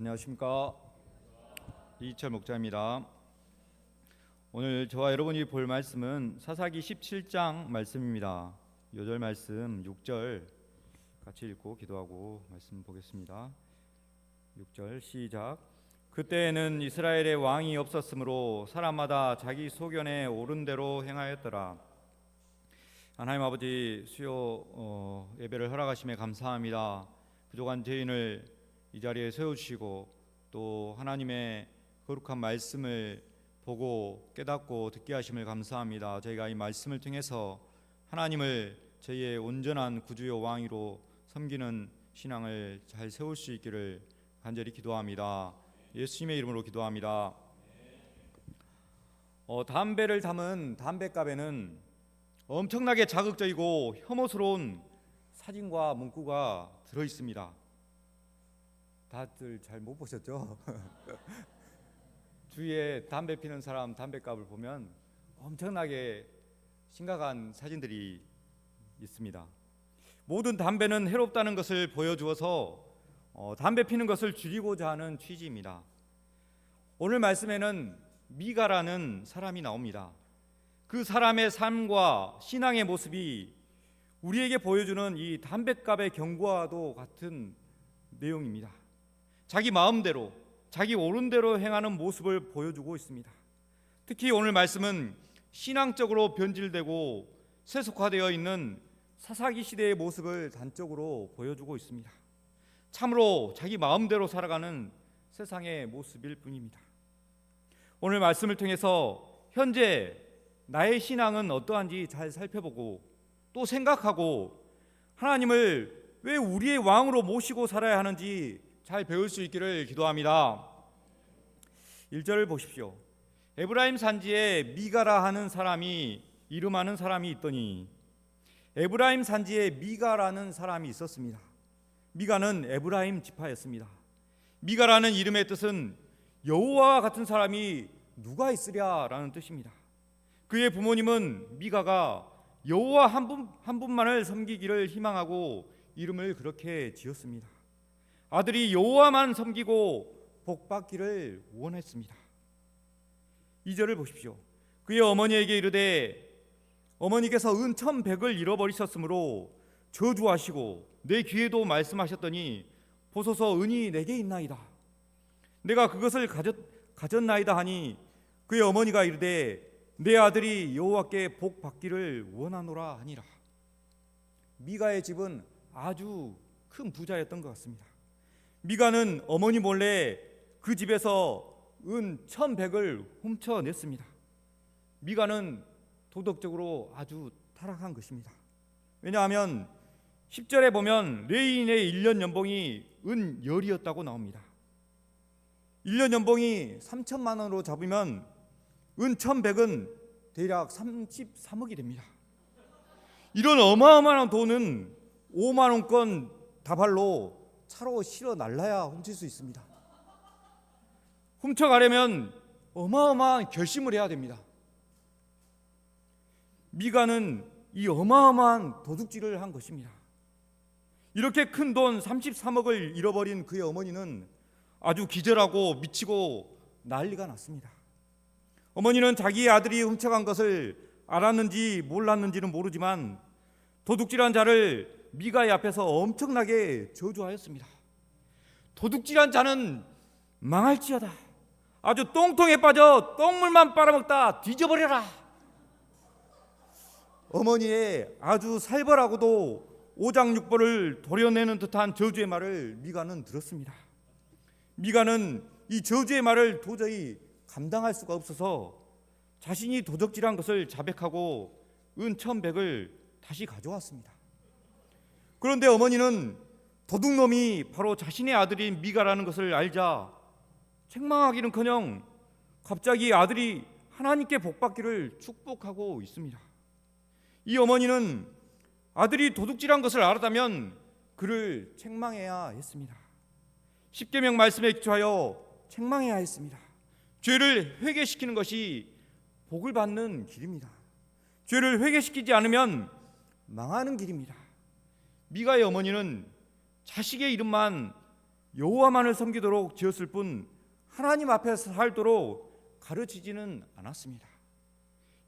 안녕하십니까, 이철 목자입니다. 오늘 저와 여러분이 볼 말씀은 사사기 17장 말씀입니다. 요절 말씀 6절 같이 읽고 기도하고 말씀 보겠습니다. 6절 시작. 그때에는 이스라엘의 왕이 없었으므로 사람마다 자기 소견에 옳은 대로 행하였더라. 하나님 아버지, 수요 예배를 허락하심에 감사합니다. 부족한 죄인을 이 자리에 세우시고 또 하나님의 거룩한 말씀을 보고 깨닫고 듣게 하심을 감사합니다. 저희가 이 말씀을 통해서 하나님을 저희의 온전한 구주요 왕으로 섬기는 신앙을 잘 세울 수 있기를 간절히 기도합니다. 예수님의 이름으로 기도합니다. 담배를 담은 담뱃갑에는 엄청나게 자극적이고 혐오스러운 사진과 문구가 들어 있습니다. 다들 잘 못 보셨죠? 주위에 담배 피는 사람 담뱃갑을 보면 엄청나게 심각한 사진들이 있습니다. 모든 담배는 해롭다는 것을 보여주어서 담배 피는 것을 줄이고자 하는 취지입니다. 오늘 말씀에는 미가라는 사람이 나옵니다. 그 사람의 삶과 신앙의 모습이 우리에게 보여주는 이 담뱃갑의 경고와도 같은 내용입니다. 자기 마음대로, 자기 옳은 대로 행하는 모습을 보여주고 있습니다. 특히 오늘 말씀은 신앙적으로 변질되고 세속화되어 있는 사사기 시대의 모습을 단적으로 보여주고 있습니다. 참으로 자기 마음대로 살아가는 세상의 모습일 뿐입니다. 오늘 말씀을 통해서 현재 나의 신앙은 어떠한지 잘 살펴보고 또 생각하고 하나님을 왜 우리의 왕으로 모시고 살아야 하는지 잘 배울 수 있기를 기도합니다. 1절을 보십시오. 에브라임 산지에 미가라 하는 사람이 이름하는 사람이 있더니, 에브라임 산지에 미가라는 사람이 있었습니다. 미가는 에브라임 지파였습니다. 미가라는 이름의 뜻은 여호와와 같은 사람이 누가 있으랴라는 뜻입니다. 그의 부모님은 미가가 여호와 한 분만을 섬기기를 희망하고 이름을 그렇게 지었습니다. 아들이 여호와만 섬기고 복받기를 원했습니다. 2절을 보십시오. 그의 어머니에게 이르되, 어머니께서 은 1,100을 잃어버리셨으므로 저주하시고 내 귀에도 말씀하셨더니 보소서 은이 내게 있나이다. 내가 그것을 가졌나이다 하니 그의 어머니가 이르되, 내 아들이 여호와께 복받기를 원하노라 하니라. 미가의 집은 아주 큰 부자였던 것 같습니다. 미가는 어머니 몰래 그 집에서 은 1,100을 훔쳐냈습니다. 미가는 도덕적으로 아주 타락한 것입니다. 왜냐하면 10절에 보면 레위인의 1년 연봉이 은 10이었다고 나옵니다. 1년 연봉이 3천만 원으로 잡으면 은 1,100은 대략 33억이 됩니다. 이런 어마어마한 돈은 5만 원권 다발로 차로 실어 날라야 훔칠 수 있습니다. 훔쳐가려면 어마어마한 결심을 해야 됩니다. 미가는 이 어마어마한 도둑질을 한 것입니다. 이렇게 큰 돈 33억을 잃어버린 그의 어머니는 아주 기절하고 미치고 난리가 났습니다. 어머니는 자기의 아들이 훔쳐간 것을 알았는지 몰랐는지는 모르지만 도둑질한 자를 미가의 앞에서 엄청나게 저주하였습니다. 도둑질한 자는 망할지어다. 아주 똥통에 빠져 똥물만 빨아먹다 뒤져버려라. 어머니의 아주 살벌하고도 오장육부를 도려내는 듯한 저주의 말을 미가는 들었습니다. 미가는 이 저주의 말을 도저히 감당할 수가 없어서 자신이 도둑질한 것을 자백하고 은 1,100을 다시 가져왔습니다. 그런데 어머니는 도둑놈이 바로 자신의 아들인 미가라는 것을 알자 책망하기는커녕 갑자기 아들이 하나님께 복받기를 축복하고 있습니다. 이 어머니는 아들이 도둑질한 것을 알았다면 그를 책망해야 했습니다. 십계명 말씀에 기초하여 책망해야 했습니다. 죄를 회개시키는 것이 복을 받는 길입니다. 죄를 회개시키지 않으면 망하는 길입니다. 미가의 어머니는 자식의 이름만 여호와만을 섬기도록 지었을 뿐 하나님 앞에서 살도록 가르치지는 않았습니다.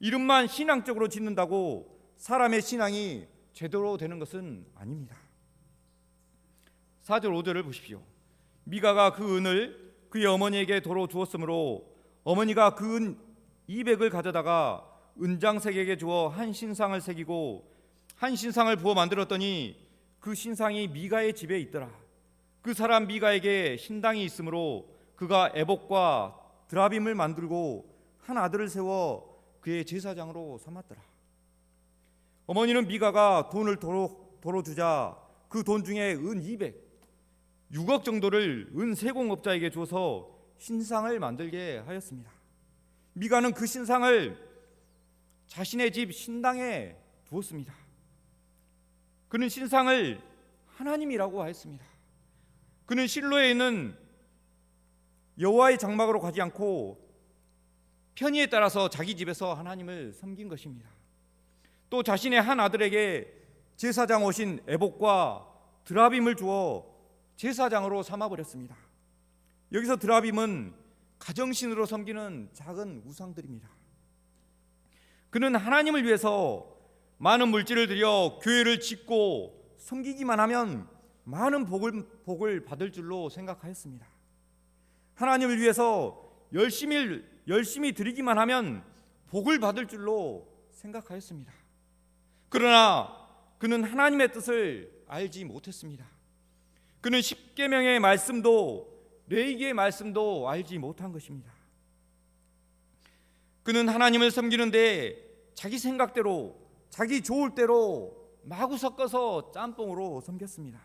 이름만 신앙적으로 짓는다고 사람의 신앙이 제대로 되는 것은 아닙니다. 4절 5절을 보십시오. 미가가 그 은을 그의 어머니에게 도로 주었으므로 어머니가 그 은 200을 가져다가 은장색에게 주어 한 신상을 새기고 한 신상을 부어 만들었더니 그 신상이 미가의 집에 있더라. 그 사람 미가에게 신당이 있으므로 그가 에봇과 드라빔을 만들고 한 아들을 세워 그의 제사장으로 삼았더라. 어머니는 미가가 돈을 도로 주자 그 돈 중에 은 6억 정도를 은 세공업자에게 줘서 신상을 만들게 하였습니다. 미가는 그 신상을 자신의 집 신당에 두었습니다. 그는 신상을 하나님이라고 하였습니다. 그는 실로에 있는 여호와의 장막으로 가지 않고 편의에 따라서 자기 집에서 하나님을 섬긴 것입니다. 또 자신의 한 아들에게 제사장 오신 에봇과 드라빔을 주어 제사장으로 삼아버렸습니다. 여기서 드라빔은 가정신으로 섬기는 작은 우상들입니다. 그는 하나님을 위해서 많은 물질을 들여 교회를 짓고 섬기기만 하면 많은 복을 받을 줄로 생각하였습니다. 하나님을 위해서 열심히 드리기만 하면 복을 받을 줄로 생각하였습니다. 그러나 그는 하나님의 뜻을 알지 못했습니다. 그는 십계명의 말씀도 레위기의 말씀도 알지 못한 것입니다. 그는 하나님을 섬기는데 자기 생각대로 자기 좋을 대로 마구 섞어서 짬뽕으로 섬겼습니다.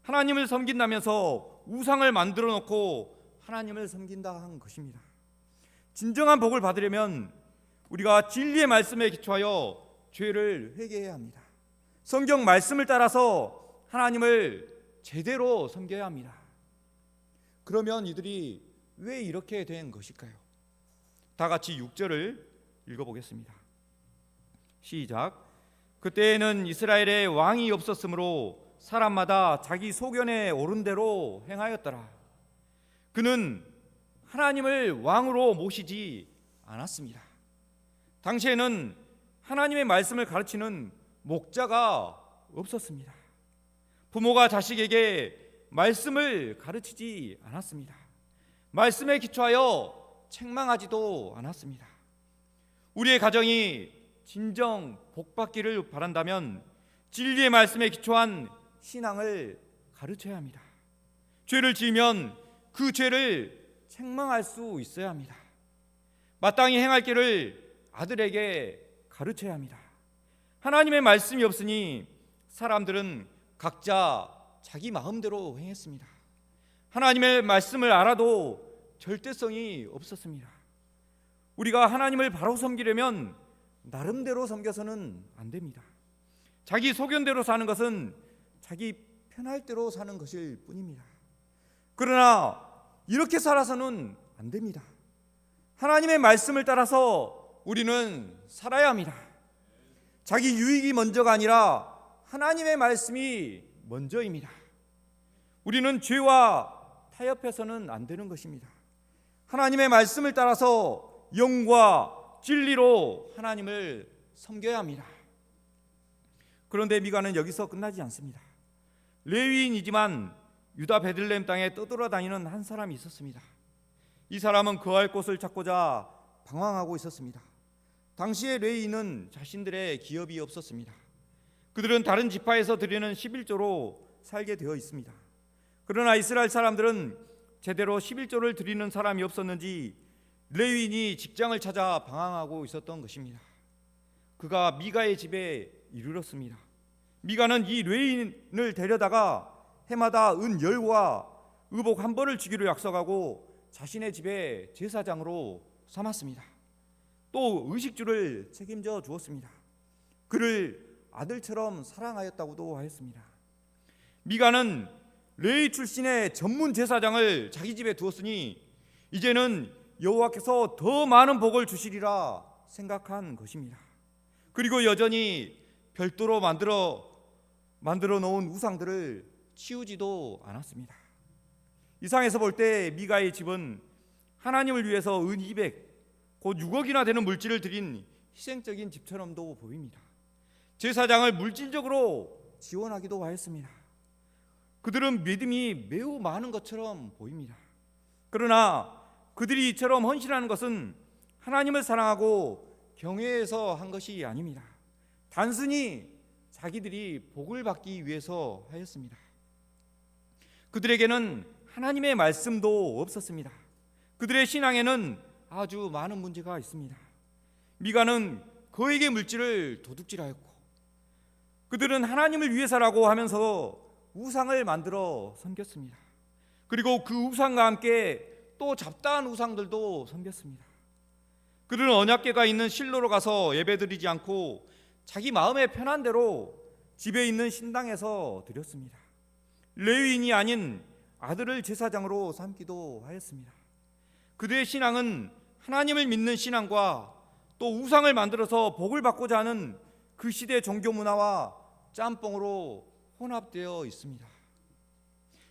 하나님을 섬긴다면서 우상을 만들어 놓고 하나님을 섬긴다 한 것입니다. 진정한 복을 받으려면 우리가 진리의 말씀에 기초하여 죄를 회개해야 합니다. 성경 말씀을 따라서 하나님을 제대로 섬겨야 합니다. 그러면 이들이 왜 이렇게 된 것일까요? 다 같이 6절을 읽어보겠습니다. 시작. 그때에는 이스라엘에 왕이 없었으므로 사람마다 자기 소견에 오른 대로 행하였더라. 그는 하나님을 왕으로 모시지 않았습니다. 당시에는 하나님의 말씀을 가르치는 목자가 없었습니다. 부모가 자식에게 말씀을 가르치지 않았습니다. 말씀에 기초하여 책망하지도 않았습니다. 우리의 가정이 진정 복받기를 바란다면 진리의 말씀에 기초한 신앙을 가르쳐야 합니다. 죄를 지으면 그 죄를 책망할 수 있어야 합니다. 마땅히 행할 길을 아들에게 가르쳐야 합니다. 하나님의 말씀이 없으니 사람들은 각자 자기 마음대로 행했습니다. 하나님의 말씀을 알아도 절대성이 없었습니다. 우리가 하나님을 바로 섬기려면 나름대로 섬겨서는 안 됩니다. 자기 소견대로 사는 것은 자기 편할 대로 사는 것일 뿐입니다. 그러나 이렇게 살아서는 안 됩니다. 하나님의 말씀을 따라서 우리는 살아야 합니다. 자기 유익이 먼저가 아니라 하나님의 말씀이 먼저입니다. 우리는 죄와 타협해서는 안 되는 것입니다. 하나님의 말씀을 따라서 영과 진리로 하나님을 섬겨야 합니다. 그런데 미가는 여기서 끝나지 않습니다. 레위인이지만 유다 베들레헴 땅에 떠돌아다니는 한 사람이 있었습니다. 이 사람은 거할 곳을 찾고자 방황하고 있었습니다. 당시의 레위인은 자신들의 기업이 없었습니다. 그들은 다른 지파에서 드리는 11조로 살게 되어 있습니다. 그러나 이스라엘 사람들은 제대로 11조를 드리는 사람이 없었는지 레위인이 직장을 찾아 방황하고 있었던 것입니다. 그가 미가의 집에 이르렀습니다. 미가는 이 레위인을 데려다가 해마다 은 10과 의복 한 벌을 주기로 약속하고 자신의 집에 제사장으로 삼았습니다. 또 의식주를 책임져 주었습니다. 그를 아들처럼 사랑하였다고도 하였습니다. 미가는 레위 출신의 전문 제사장을 자기 집에 두었으니 이제는 여호와께서 더 많은 복을 주시리라 생각한 것입니다. 그리고 여전히 별도로 만들어 놓은 우상들을 치우지도 않았습니다. 이상에서 볼 때 미가의 집은 하나님을 위해서 은 200, 곧 6억이나 되는 물질을 드린 희생적인 집처럼도 보입니다. 제사장을 물질적으로 지원하기도 하였습니다. 그들은 믿음이 매우 많은 것처럼 보입니다. 그러나 그들이 이처럼 헌신하는 것은 하나님을 사랑하고 경외해서 한 것이 아닙니다. 단순히 자기들이 복을 받기 위해서 하였습니다. 그들에게는 하나님의 말씀도 없었습니다. 그들의 신앙에는 아주 많은 문제가 있습니다. 미가는 거액의 물질을 도둑질하였고, 그들은 하나님을 위해서라고 하면서 우상을 만들어 섬겼습니다. 그리고 그 우상과 함께 또 잡다한 우상들도 섬겼습니다. 그들은 언약궤가 있는 실로로 가서 예배드리지 않고 자기 마음에 편한 대로 집에 있는 신당에서 드렸습니다. 레위인이 아닌 아들을 제사장으로 삼기도 하였습니다. 그들의 신앙은 하나님을 믿는 신앙과 또 우상을 만들어서 복을 받고자 하는 그 시대 종교 문화와 짬뽕으로 혼합되어 있습니다.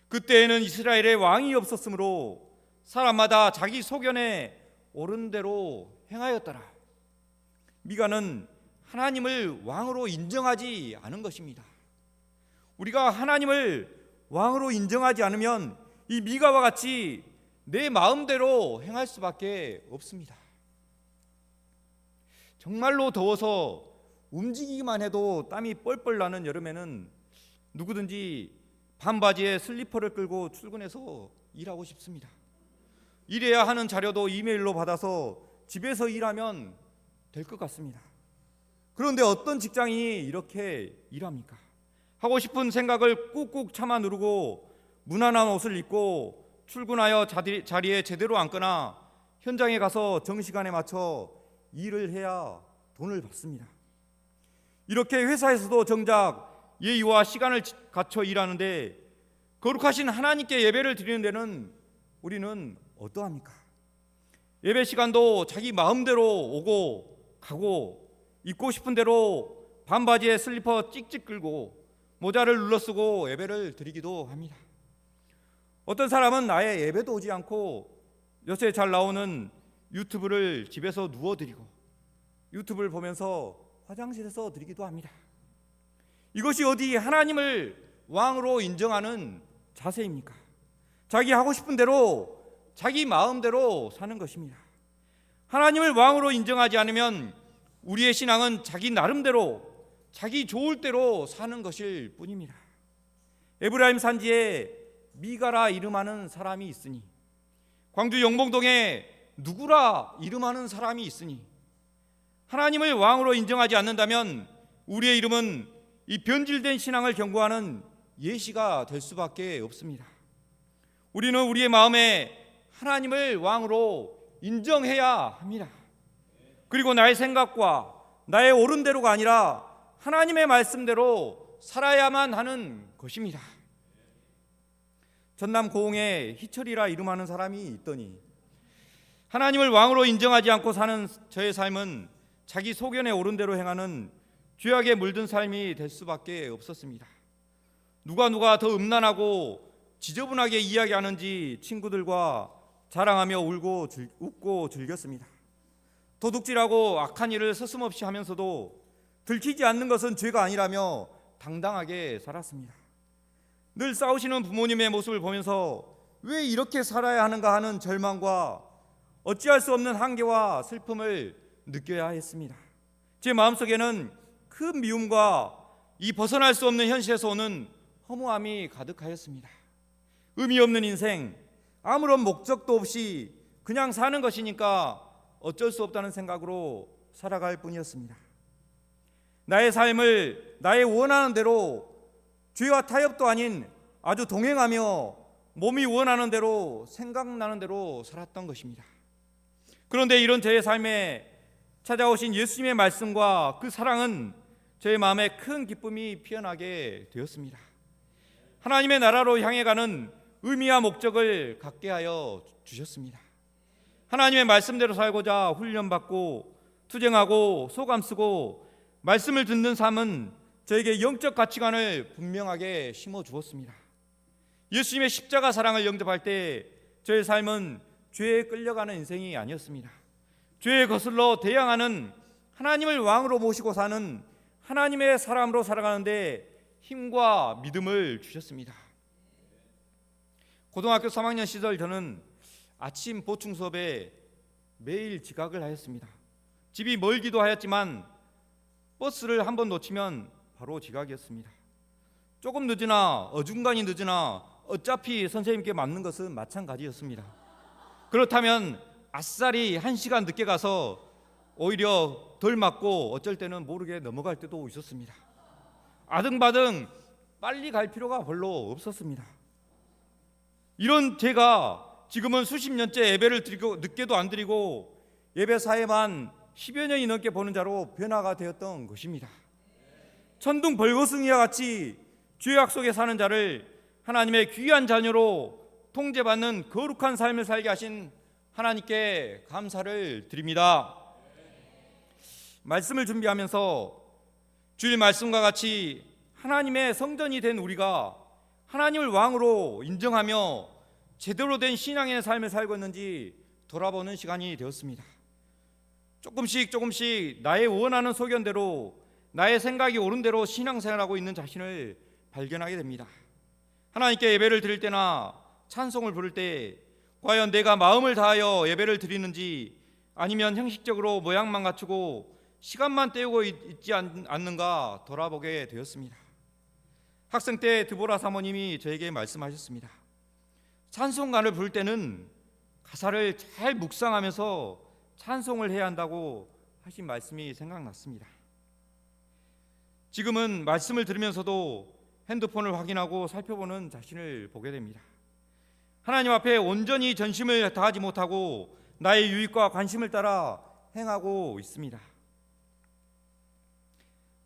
그때에는 이스라엘에 왕이 없었으므로 사람마다 자기 소견에 옳은 대로 행하였더라. 미가는 하나님을 왕으로 인정하지 않은 것입니다. 우리가 하나님을 왕으로 인정하지 않으면 이 미가와 같이 내 마음대로 행할 수밖에 없습니다. 정말로 더워서 움직이기만 해도 땀이 뻘뻘 나는 여름에는 누구든지 반바지에 슬리퍼를 끌고 출근해서 일하고 싶습니다. 일해야 하는 자료도 이메일로 받아서 집에서 일하면 될 것 같습니다. 그런데 어떤 직장인이 이렇게 일합니까? 하고 싶은 생각을 꾹꾹 참아 누르고 무난한 옷을 입고 출근하여 자리에 제대로 앉거나 현장에 가서 정시간에 맞춰 일을 해야 돈을 받습니다. 이렇게 회사에서도 정작 예의와 시간을 갖춰 일하는데 거룩하신 하나님께 예배를 드리는 데는 우리는 어떠합니까? 예배 시간도 자기 마음대로 오고 가고 입고 싶은 대로 반바지에 슬리퍼 찍찍 끌고 모자를 눌러쓰고 예배를 드리기도 합니다. 어떤 사람은 아예 예배도 오지 않고 요새 잘 나오는 유튜브를 집에서 누워드리고 유튜브를 보면서 화장실에서 드리기도 합니다. 이것이 어디 하나님을 왕으로 인정하는 자세입니까? 자기 하고 싶은 대로 자기 마음대로 사는 것입니다. 하나님을 왕으로 인정하지 않으면 우리의 신앙은 자기 나름대로 자기 좋을 대로 사는 것일 뿐입니다. 에브라임 산지에 미가라 이름하는 사람이 있으니 광주 영봉동에 누구라 이름하는 사람이 있으니 하나님을 왕으로 인정하지 않는다면 우리의 이름은 이 변질된 신앙을 경고하는 예시가 될 수밖에 없습니다. 우리는 우리의 마음에 하나님을 왕으로 인정해야 합니다. 그리고 나의 생각과 나의 옳은 대로가 아니라 하나님의 말씀대로 살아야만 하는 것입니다. 전남 고흥에 희철이라 이름하는 사람이 있더니 하나님을 왕으로 인정하지 않고 사는 저의 삶은 자기 소견에 옳은 대로 행하는 죄악에 물든 삶이 될 수밖에 없었습니다. 누가 더 음란하고 지저분하게 이야기하는지 친구들과 자랑하며 웃고 즐겼습니다. 도둑질하고 악한 일을 서슴없이 하면서도 들키지 않는 것은 죄가 아니라며 당당하게 살았습니다. 늘 싸우시는 부모님의 모습을 보면서 왜 이렇게 살아야 하는가 하는 절망과 어찌할 수 없는 한계와 슬픔을 느껴야 했습니다. 제 마음속에는 큰 미움과 이 벗어날 수 없는 현실에서 오는 허무함이 가득하였습니다. 의미 없는 인생, 아무런 목적도 없이 그냥 사는 것이니까 어쩔 수 없다는 생각으로 살아갈 뿐이었습니다. 나의 삶을 나의 원하는 대로 죄와 타협도 아닌 아주 동행하며 몸이 원하는 대로 생각나는 대로 살았던 것입니다. 그런데 이런 제 삶에 찾아오신 예수님의 말씀과 그 사랑은 제 마음에 큰 기쁨이 피어나게 되었습니다. 하나님의 나라로 향해 가는 의미와 목적을 갖게 하여 주셨습니다. 하나님의 말씀대로 살고자 훈련받고 투쟁하고 소감쓰고 말씀을 듣는 삶은 저에게 영적 가치관을 분명하게 심어주었습니다. 예수님의 십자가 사랑을 영접할 때 저의 삶은 죄에 끌려가는 인생이 아니었습니다. 죄에 거슬러 대항하는 하나님을 왕으로 모시고 사는 하나님의 사람으로 살아가는데 힘과 믿음을 주셨습니다. 고등학교 3학년 시절 저는 아침 보충 수업에 매일 지각을 하였습니다. 집이 멀기도 하였지만 버스를 한번 놓치면 바로 지각이었습니다. 조금 늦으나 어중간히 늦으나 어차피 선생님께 맞는 것은 마찬가지였습니다. 그렇다면 아싸리 1시간 늦게 가서 오히려 덜 맞고 어쩔 때는 모르게 넘어갈 때도 있었습니다. 아등바등 빨리 갈 필요가 별로 없었습니다. 이런 제가 지금은 수십 년째 예배를 드리고 늦게도 안 드리고 예배 사회만 10여 년이 넘게 보는 자로 변화가 되었던 것입니다. 천둥 벌거숭이와 같이 죄악 속에 사는 자를 하나님의 귀한 자녀로 통제받는 거룩한 삶을 살게 하신 하나님께 감사를 드립니다. 말씀을 준비하면서 주일 말씀과 같이 하나님의 성전이 된 우리가 하나님을 왕으로 인정하며 제대로 된 신앙의 삶을 살고 있는지 돌아보는 시간이 되었습니다. 조금씩 나의 원하는 소견대로 나의 생각이 옳은 대로 신앙생활하고 있는 자신을 발견하게 됩니다. 하나님께 예배를 드릴 때나 찬송을 부를 때 과연 내가 마음을 다하여 예배를 드리는지 아니면 형식적으로 모양만 갖추고 시간만 때우고 있지 않는가 돌아보게 되었습니다. 학생 때 드보라 사모님이 저에게 말씀하셨습니다. 찬송가를 부를 때는 가사를 잘 묵상하면서 찬송을 해야 한다고 하신 말씀이 생각났습니다. 지금은 말씀을 들으면서도 핸드폰을 확인하고 살펴보는 자신을 보게 됩니다. 하나님 앞에 온전히 전심을 다하지 못하고 나의 유익과 관심을 따라 행하고 있습니다.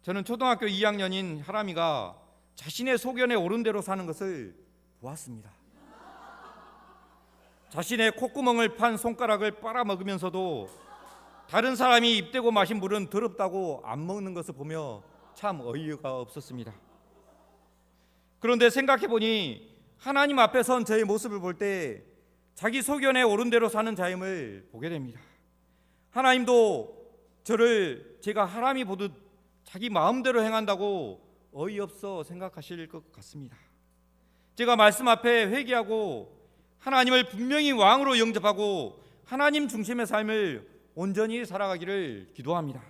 저는 초등학교 2학년인 하람이가 자신의 소견에 옳은 대로 사는 것을 보았습니다. 자신의 콧구멍을 판 손가락을 빨아먹으면서도 다른 사람이 입대고 마신 물은 더럽다고 안 먹는 것을 보며 참 어이가 없었습니다. 그런데 생각해보니 하나님 앞에 선 저의 모습을 볼 때 자기 소견에 옳은 대로 사는 자임을 보게 됩니다. 하나님도 저를 제가 하람이 보듯 자기 마음대로 행한다고 어이없어 생각하실 것 같습니다. 제가 말씀 앞에 회개하고 하나님을 분명히 왕으로 영접하고 하나님 중심의 삶을 온전히 살아가기를 기도합니다.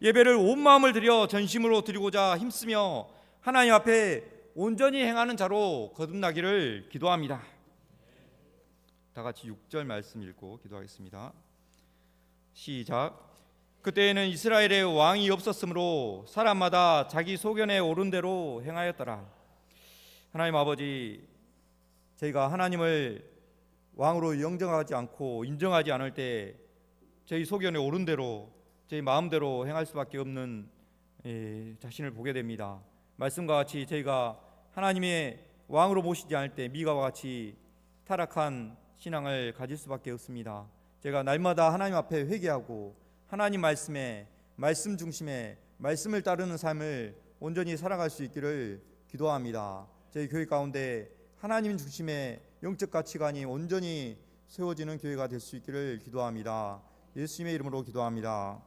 예배를 온 마음을 들여 전심으로 드리고자 힘쓰며 하나님 앞에 온전히 행하는 자로 거듭나기를 기도합니다. 다 같이 6절 말씀 읽고 기도하겠습니다. 시작. 그때에는 이스라엘에 왕이 없었으므로 사람마다 자기 소견에 옳은 대로 행하였더라. 하나님 아버지, 저희가 하나님을 왕으로 영정하지 않고 인정하지 않을 때 저희 소견에 옳은 대로 저희 마음대로 행할 수밖에 없는 자신을 보게 됩니다. 말씀과 같이 저희가 하나님의 왕으로 모시지 않을 때 미가와 같이 타락한 신앙을 가질 수밖에 없습니다. 제가 날마다 하나님 앞에 회개하고 하나님 말씀에 말씀 중심에 말씀을 따르는 삶을 온전히 살아갈 수 있기를 기도합니다. 저희 교회 가운데 하나님 중심의 영적 가치관이 온전히 세워지는 교회가 될 수 있기를 기도합니다. 예수님의 이름으로 기도합니다.